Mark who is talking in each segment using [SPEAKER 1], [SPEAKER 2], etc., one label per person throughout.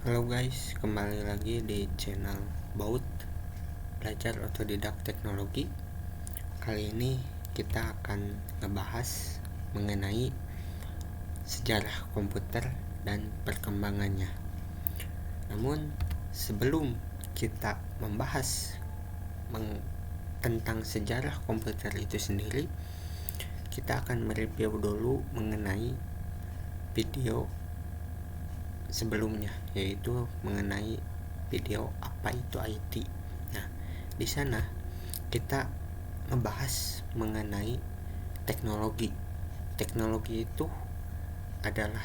[SPEAKER 1] Halo guys, kembali lagi di channel Baut Belajar Otodidak Teknologi. Kali ini kita akan ngebahas mengenai sejarah komputer dan perkembangannya. Namun sebelum kita membahas tentang sejarah komputer itu sendiri, kita akan mereview dulu mengenai video sebelumnya, yaitu mengenai video apa itu IT. Nah, di sana kita membahas mengenai teknologi. Teknologi itu adalah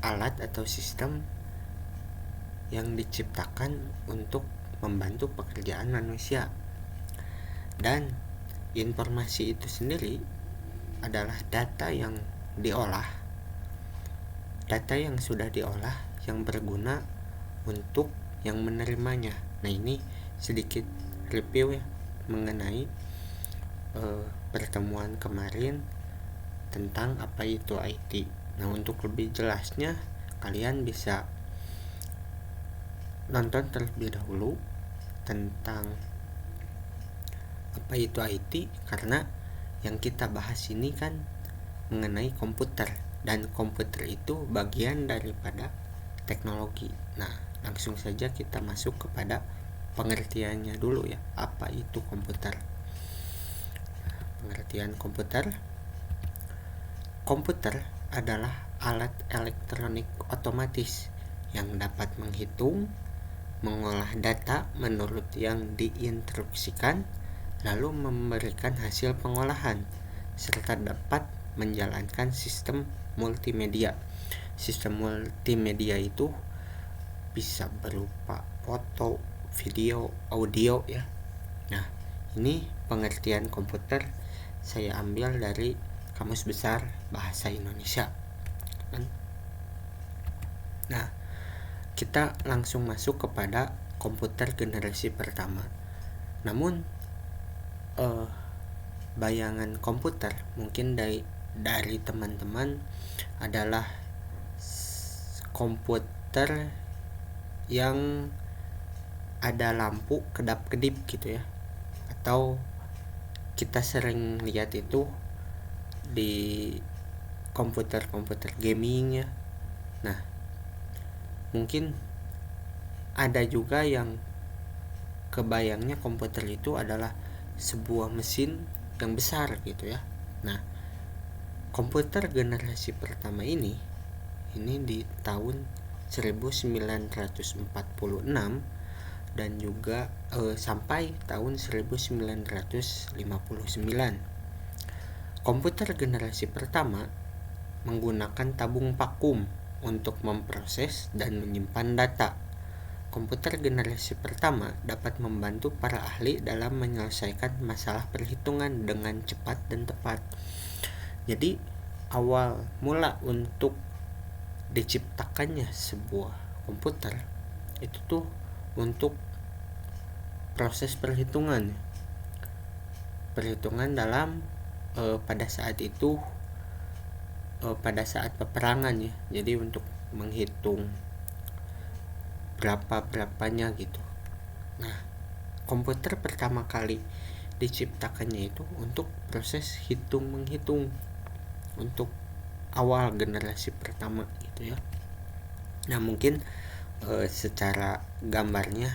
[SPEAKER 1] alat atau sistem yang diciptakan untuk membantu pekerjaan manusia. Dan informasi itu sendiri adalah data yang sudah diolah yang berguna untuk yang menerimanya. Nah, ini sedikit review ya mengenai pertemuan kemarin tentang apa itu IT. Nah, untuk lebih jelasnya kalian bisa nonton terlebih dahulu tentang apa itu IT, karena yang kita bahas ini kan mengenai komputer, dan komputer itu bagian daripada teknologi. Nah, langsung saja kita masuk kepada pengertiannya dulu ya. Apa itu komputer? Pengertian komputer. Komputer adalah alat elektronik otomatis yang dapat menghitung, mengolah data menurut yang diinstruksikan, lalu memberikan hasil pengolahan, serta dapat menjalankan sistem multimedia. Sistem multimedia itu bisa berupa foto, video, audio ya. Nah, ini pengertian komputer saya ambil dari Kamus Besar Bahasa Indonesia. Nah, kita langsung masuk kepada komputer generasi pertama. Namun bayangan komputer mungkin dari teman-teman adalah komputer yang ada lampu kedap-kedip gitu ya, atau kita sering lihat itu di komputer gaming ya. Nah, mungkin ada juga yang kebayangnya komputer itu adalah sebuah mesin yang besar gitu ya. Nah, komputer generasi pertama ini di tahun 1946 dan juga sampai tahun 1959. Komputer generasi pertama menggunakan tabung vakum untuk memproses dan menyimpan data. Komputer generasi pertama dapat membantu para ahli dalam menyelesaikan masalah perhitungan dengan cepat dan tepat. Jadi, awal mula untuk diciptakannya sebuah komputer itu tuh untuk proses perhitungan dalam pada saat itu pada saat peperangan ya. Jadi untuk menghitung berapanya gitu. Nah, komputer pertama kali diciptakannya itu untuk proses hitung-menghitung, untuk awal generasi pertama gitu ya. Nah, mungkin secara gambarnya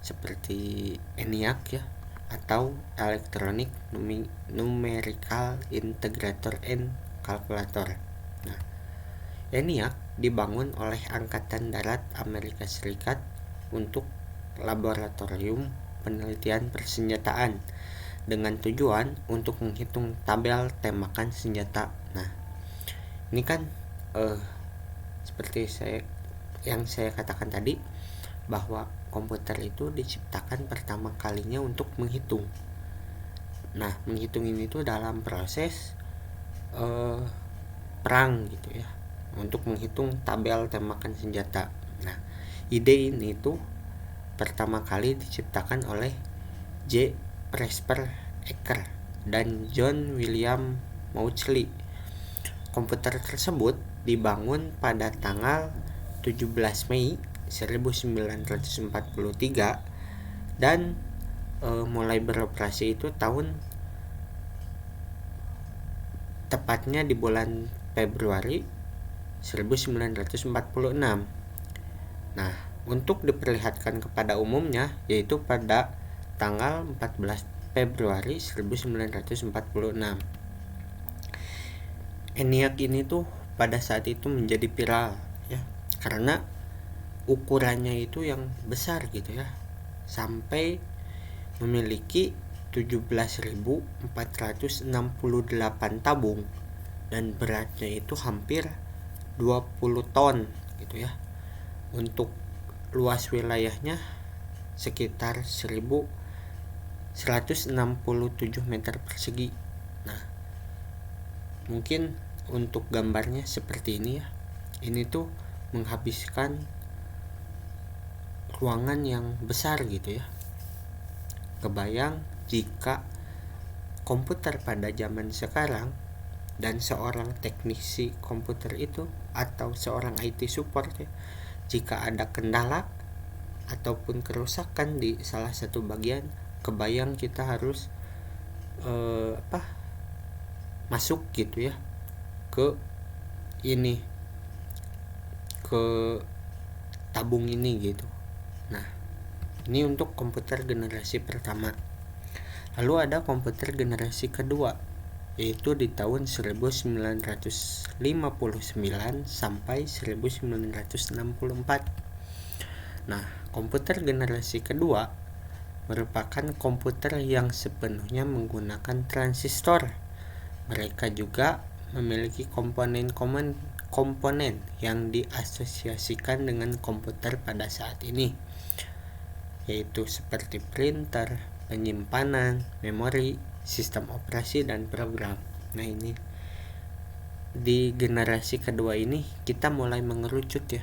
[SPEAKER 1] seperti ENIAC ya, atau Electronic Numerical Integrator and Calculator. Nah, ENIAC dibangun oleh Angkatan Darat Amerika Serikat untuk laboratorium penelitian persenjataan dengan tujuan untuk menghitung tabel tembakan senjata. Nah, ini kan seperti yang saya katakan tadi, bahwa komputer itu diciptakan pertama kalinya untuk menghitung. Nah, menghitung ini tuh dalam proses perang gitu ya, untuk menghitung tabel tembakan senjata. Nah, ide ini tuh pertama kali diciptakan oleh J. Presper Ecker dan John William Mauchly. Komputer tersebut dibangun pada tanggal 17 Mei 1943 dan mulai beroperasi itu tepatnya di bulan Februari 1946. Nah, untuk diperlihatkan kepada umumnya yaitu pada tanggal 14 Februari 1946. ENIAC ini tuh pada saat itu menjadi viral ya, karena ukurannya itu yang besar gitu ya, sampai memiliki 17.468 tabung dan beratnya itu hampir 20 ton gitu ya. Untuk luas wilayahnya sekitar 1.167 meter persegi. Nah, mungkin untuk gambarnya seperti ini ya. Ini tuh menghabiskan ruangan yang besar gitu ya. Kebayang jika komputer pada zaman sekarang dan seorang teknisi komputer itu atau seorang IT support ya, jika ada kendala ataupun kerusakan di salah satu bagian, kebayang kita harus masuk gitu ya ke tabung ini gitu. Nah, ini untuk komputer generasi pertama. Lalu ada komputer generasi kedua, yaitu di tahun 1959 sampai 1964. Nah, komputer generasi kedua merupakan komputer yang sepenuhnya menggunakan transistor. Mereka juga memiliki komponen yang diasosiasikan dengan komputer pada saat ini, yaitu seperti printer, penyimpanan, memori, sistem operasi, dan program. Nah, ini di generasi kedua ini kita mulai mengerucut ya,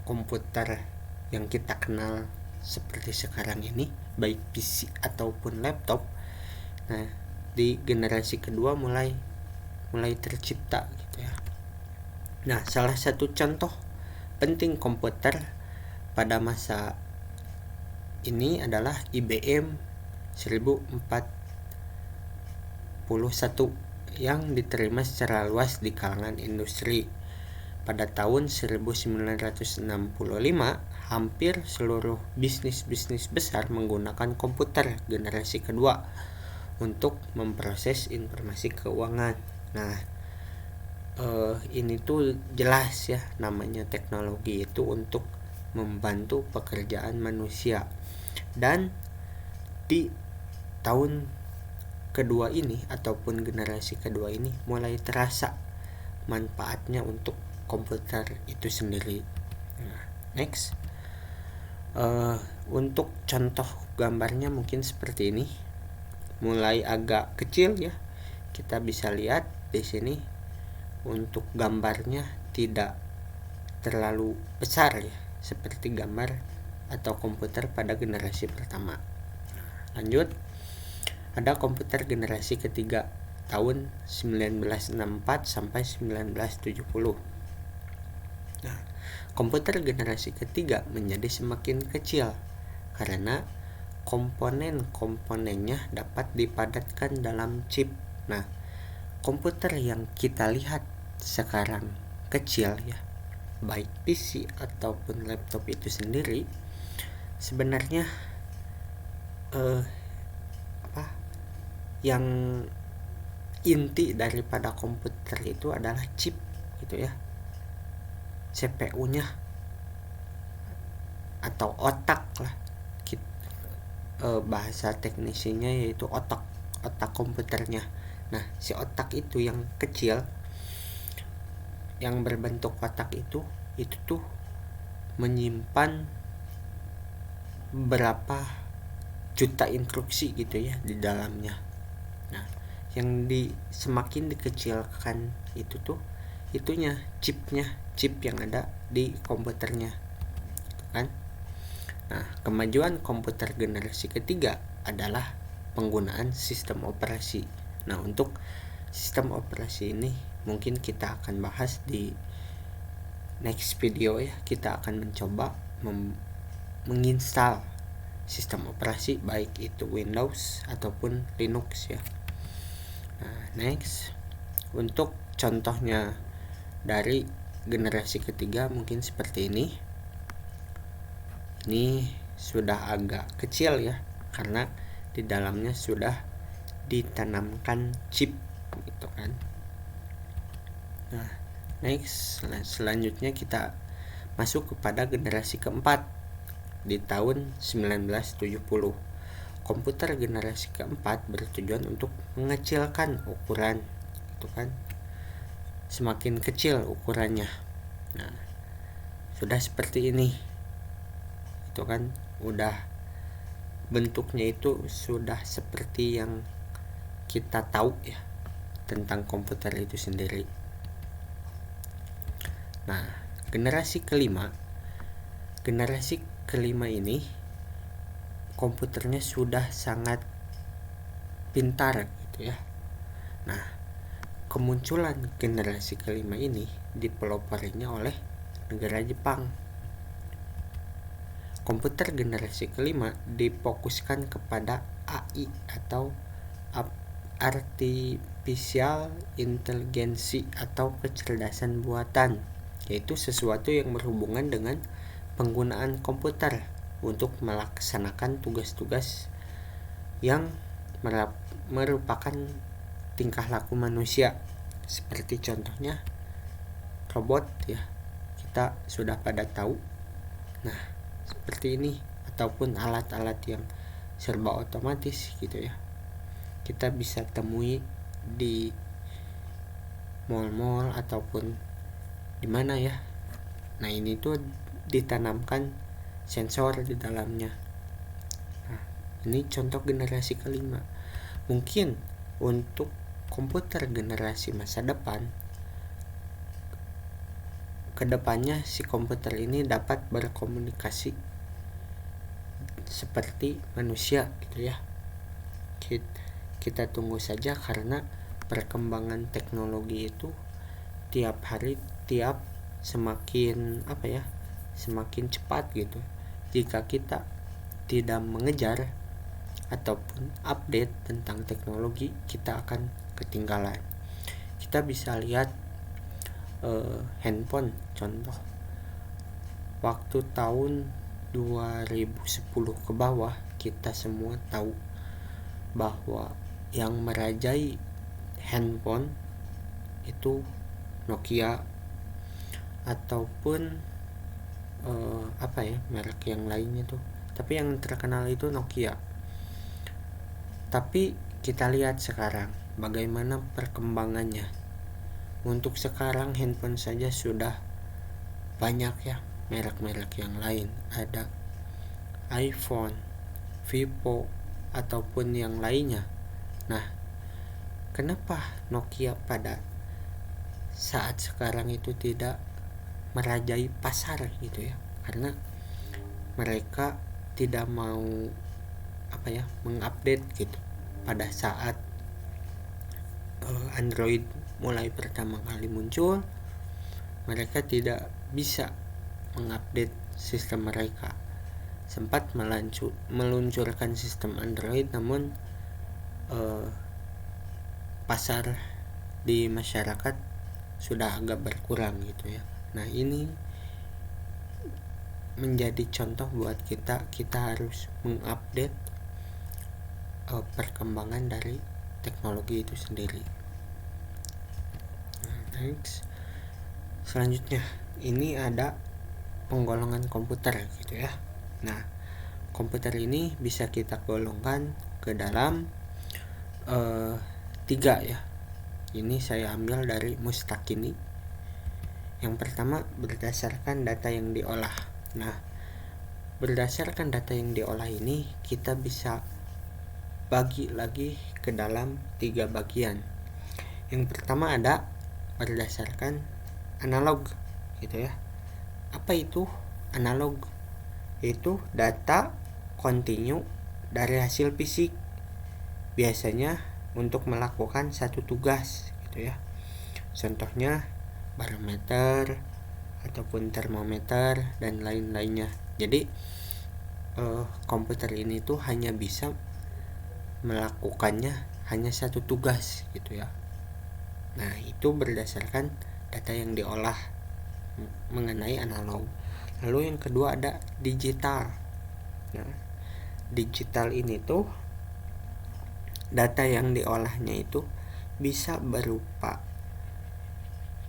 [SPEAKER 1] komputer yang kita kenal seperti sekarang ini, baik PC ataupun laptop. Nah, di generasi kedua mulai tercipta gitu ya. Nah, salah satu contoh penting komputer pada masa ini adalah IBM 1041 yang diterima secara luas di kalangan industri. Pada tahun 1965, hampir seluruh bisnis besar menggunakan komputer generasi kedua untuk memproses informasi keuangan. Nah, ini tuh jelas ya, namanya teknologi itu untuk membantu pekerjaan manusia. Dan di tahun kedua ini ataupun generasi kedua ini mulai terasa manfaatnya untuk komputer itu sendiri. Nah, next, untuk contoh gambarnya mungkin seperti ini, mulai agak kecil ya. Kita bisa lihat di sini untuk gambarnya tidak terlalu besar ya, seperti gambar atau komputer pada generasi pertama. Lanjut, ada komputer generasi ketiga tahun 1964 sampai 1970. Nah, komputer generasi ketiga menjadi semakin kecil karena komponen-komponennya dapat dipadatkan dalam chip. Nah, komputer yang kita lihat sekarang kecil ya, baik PC ataupun laptop itu sendiri, sebenarnya yang inti daripada komputer itu adalah chip gitu ya, CPU-nya atau otak lah, bahasa teknisinya yaitu otak komputernya. Nah, si otak itu yang kecil yang berbentuk kotak itu tuh menyimpan berapa juta instruksi gitu ya di dalamnya. Nah, yang semakin dikecilkan itu tuh itunya, chip yang ada di komputernya kan. Nah, kemajuan komputer generasi ketiga adalah penggunaan sistem operasi. Nah, untuk sistem operasi ini mungkin kita akan bahas di next video ya, kita akan mencoba menginstal sistem operasi baik itu Windows ataupun Linux ya. Nah, next untuk contohnya dari generasi ketiga mungkin seperti ini. Ini sudah agak kecil ya, karena di dalamnya sudah ditanamkan chip gitu kan. Nah, next selanjutnya kita masuk kepada generasi keempat di tahun 1970. Komputer generasi keempat bertujuan untuk mengecilkan ukuran gitu kan. Semakin kecil ukurannya. Nah, sudah seperti ini. Itu kan udah bentuknya itu sudah seperti yang kita tahu ya tentang komputer itu sendiri. Nah, generasi kelima ini komputernya sudah sangat pintar gitu ya. Nah, kemunculan generasi kelima ini dipeloporinya oleh negara Jepang. Komputer generasi kelima difokuskan kepada AI atau Artificial Intelligence atau kecerdasan buatan, yaitu sesuatu yang berhubungan dengan penggunaan komputer untuk melaksanakan tugas-tugas yang merupakan tingkah laku manusia, seperti contohnya robot ya, kita sudah pada tahu. Nah, seperti ini, ataupun alat-alat yang serba otomatis gitu ya, kita bisa temui di mall-mall ataupun di mana ya. Nah, ini tuh ditanamkan sensor di dalamnya. Nah, ini contoh generasi kelima. Mungkin untuk komputer generasi masa depan, kedepannya si komputer ini dapat berkomunikasi seperti manusia gitu ya. Kita tunggu saja, karena perkembangan teknologi itu tiap hari semakin semakin cepat gitu. Jika kita tidak mengejar ataupun update tentang teknologi, kita akan ketinggalan. Kita bisa lihat handphone contoh. Waktu tahun 2010 ke bawah, kita semua tahu bahwa yang merajai handphone itu Nokia ataupun merek yang lainnya tuh. Tapi yang terkenal itu Nokia. Tapi kita lihat sekarang bagaimana perkembangannya. Untuk sekarang handphone saja sudah banyak ya merek-merek yang lain. Ada iPhone, Vivo, ataupun yang lainnya. Nah, kenapa Nokia pada saat sekarang itu tidak merajai pasar gitu ya? Karena mereka tidak mau mengupdate gitu. Pada saat Android mulai pertama kali muncul, mereka tidak bisa mengupdate sistem mereka. Sempat meluncurkan sistem Android, namun pasar di masyarakat sudah agak berkurang gitu ya. Nah, ini menjadi contoh buat kita harus mengupdate perkembangan dari teknologi itu sendiri. Nah, next selanjutnya ini ada penggolongan komputer gitu ya. Nah, komputer ini bisa kita golongkan ke dalam 3 ya. Ini saya ambil dari Mustakini. Yang pertama, berdasarkan data yang diolah. Nah, berdasarkan data yang diolah ini kita bisa bagi lagi ke dalam 3 bagian. Yang pertama ada berdasarkan analog gitu ya. Apa itu analog? Itu data kontinu dari hasil fisik, biasanya untuk melakukan satu tugas gitu ya. Contohnya barometer ataupun termometer dan lain-lainnya. Jadi komputer ini tuh hanya bisa melakukannya hanya satu tugas gitu ya. Nah, itu berdasarkan data yang diolah mengenai analog. Lalu yang kedua ada digital. Nah, digital ini tuh data yang diolahnya itu bisa berupa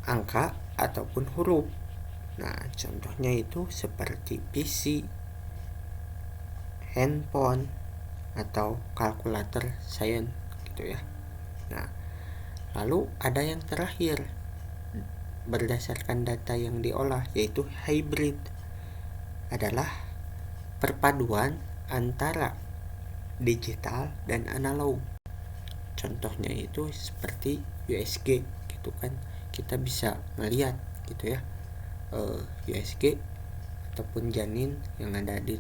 [SPEAKER 1] angka ataupun huruf. Nah, contohnya itu seperti PC, handphone, atau kalkulator sains gitu ya. Nah, lalu ada yang terakhir berdasarkan data yang diolah, yaitu hybrid, adalah perpaduan antara digital dan analog. Contohnya itu seperti USG gitu kan, kita bisa melihat gitu ya, USG ataupun janin yang ada di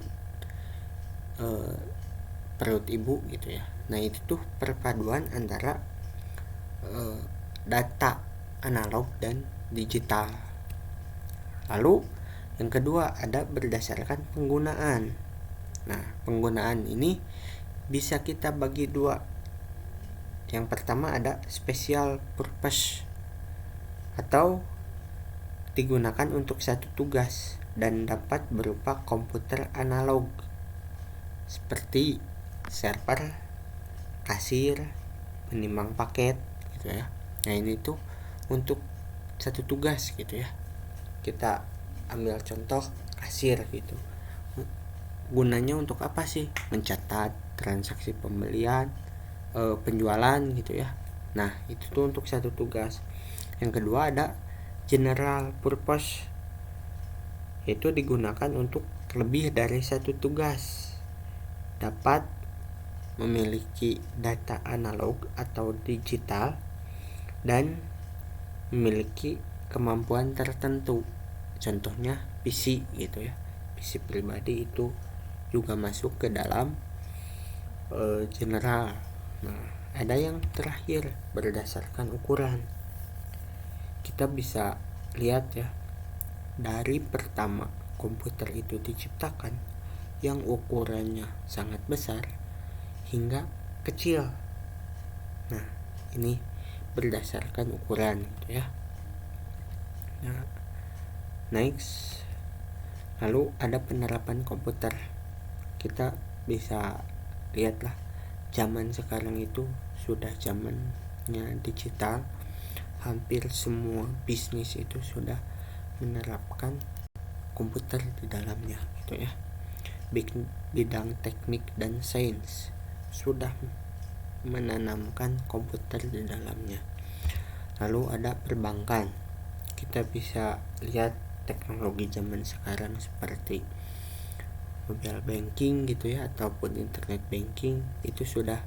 [SPEAKER 1] perut ibu gitu ya. Nah, itu tuh perpaduan antara data analog dan digital. Lalu yang kedua ada berdasarkan penggunaan. Nah, penggunaan ini bisa kita bagi dua. Yang pertama ada special purpose, atau digunakan untuk satu tugas dan dapat berupa komputer analog seperti server, kasir, menimbang paket gitu ya. Nah, ini tuh untuk satu tugas gitu ya. Kita ambil contoh kasir gitu. Gunanya untuk apa sih? Mencatat transaksi pembelian, penjualan gitu ya. Nah, itu tuh untuk satu tugas. Yang kedua ada general purpose, yaitu digunakan untuk lebih dari satu tugas. Dapat memiliki data analog atau digital dan memiliki kemampuan tertentu. Contohnya PC gitu ya. PC pribadi itu juga masuk ke dalam general. Nah, ada yang terakhir berdasarkan ukuran. Kita bisa lihat ya, dari pertama komputer itu diciptakan yang ukurannya sangat besar hingga kecil. Nah, ini berdasarkan ukuran gitu ya. Nah, next, lalu ada penerapan komputer. Kita bisa lihatlah, zaman sekarang itu sudah zamannya digital. Hampir semua bisnis itu sudah menerapkan komputer di dalamnya gitu ya. Bidang teknik dan sains sudah menanamkan komputer di dalamnya. Lalu ada perbankan. Kita bisa lihat teknologi zaman sekarang seperti mobile banking gitu ya, ataupun internet banking itu sudah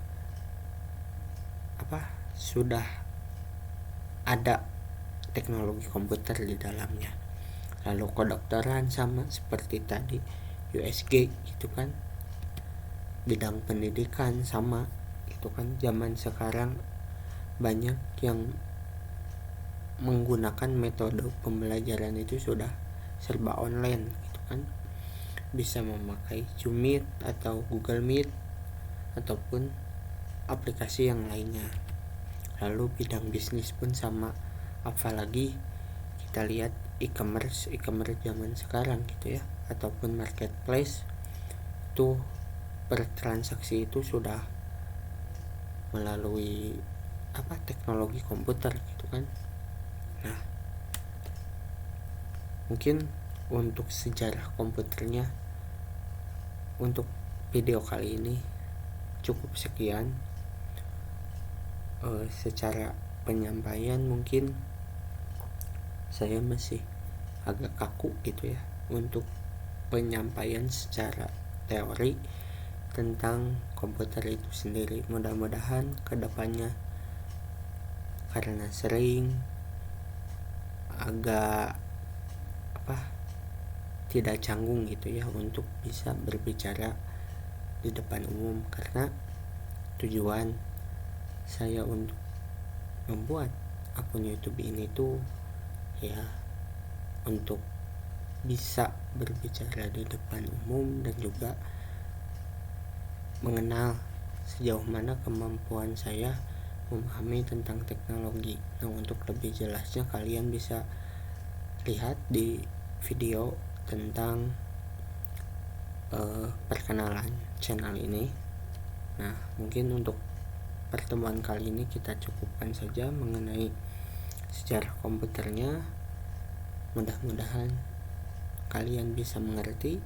[SPEAKER 1] ada teknologi komputer di dalamnya. Lalu kedokteran sama seperti tadi USG gitu kan. Bidang pendidikan sama itu kan, zaman sekarang banyak yang menggunakan metode pembelajaran itu sudah serba online gitu kan. Bisa memakai Zoom Meet atau Google Meet ataupun aplikasi yang lainnya. Lalu bidang bisnis pun sama, apalagi kita lihat e-commerce zaman sekarang gitu ya, ataupun marketplace itu bertransaksi itu sudah melalui teknologi komputer gitu kan. Nah, mungkin untuk sejarah komputernya untuk video kali ini cukup sekian. Secara penyampaian mungkin saya masih agak kaku gitu ya untuk penyampaian secara teori tentang komputer itu sendiri. Mudah-mudahan kedepannya, karena sering agak tidak canggung gitu ya untuk bisa berbicara di depan umum, karena tujuan saya untuk membuat akun YouTube ini tuh ya untuk bisa berbicara di depan umum dan juga mengenal sejauh mana kemampuan saya memahami tentang teknologi. Nah, untuk lebih jelasnya kalian bisa lihat di video tentang perkenalan channel ini. Nah, mungkin untuk pertemuan kali ini kita cukupkan saja mengenai sejarah komputernya. Mudah-mudahan kalian bisa mengerti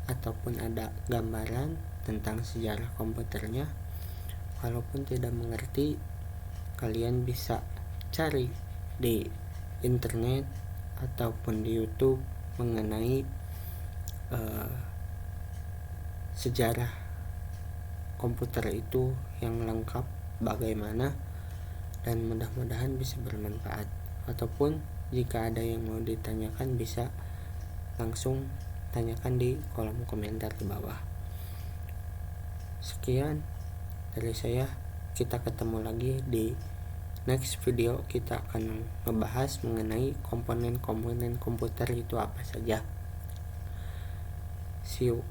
[SPEAKER 1] ataupun ada gambaran tentang sejarah komputernya. Kalaupun tidak mengerti, kalian bisa cari di internet ataupun di YouTube mengenai sejarah komputer itu yang lengkap bagaimana, dan mudah-mudahan bisa bermanfaat. Ataupun jika ada yang mau ditanyakan bisa langsung tanyakan di kolom komentar di bawah. Sekian dari saya, kita ketemu lagi di next video. Kita akan membahas mengenai komponen-komponen komputer itu apa saja. See you.